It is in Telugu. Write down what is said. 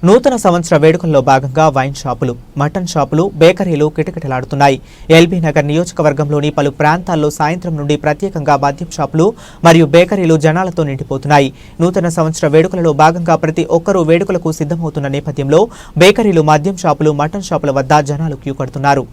నూతన సంవత్సర వేడుకల్లో భాగంగా వైన్ షాపులు, మటన్ షాపులు, బేకరీలు కిటకిటలాడుతున్నాయి. ఎల్బీ నగర్ నియోజకవర్గంలోని పలు ప్రాంతాల్లో సాయంత్రం నుండి ప్రత్యేకంగా మద్యం షాపులు మరియు బేకరీలు జనాలతో నిండిపోతున్నాయి. నూతన సంవత్సర వేడుకలలో భాగంగా ప్రతి ఒక్కరూ వేడుకలకు సిద్ధమవుతున్న నేపథ్యంలో బేకరీలు, మద్యం షాపులు, మటన్ షాపుల వద్ద జనాలు క్యూ కడుతున్నారు.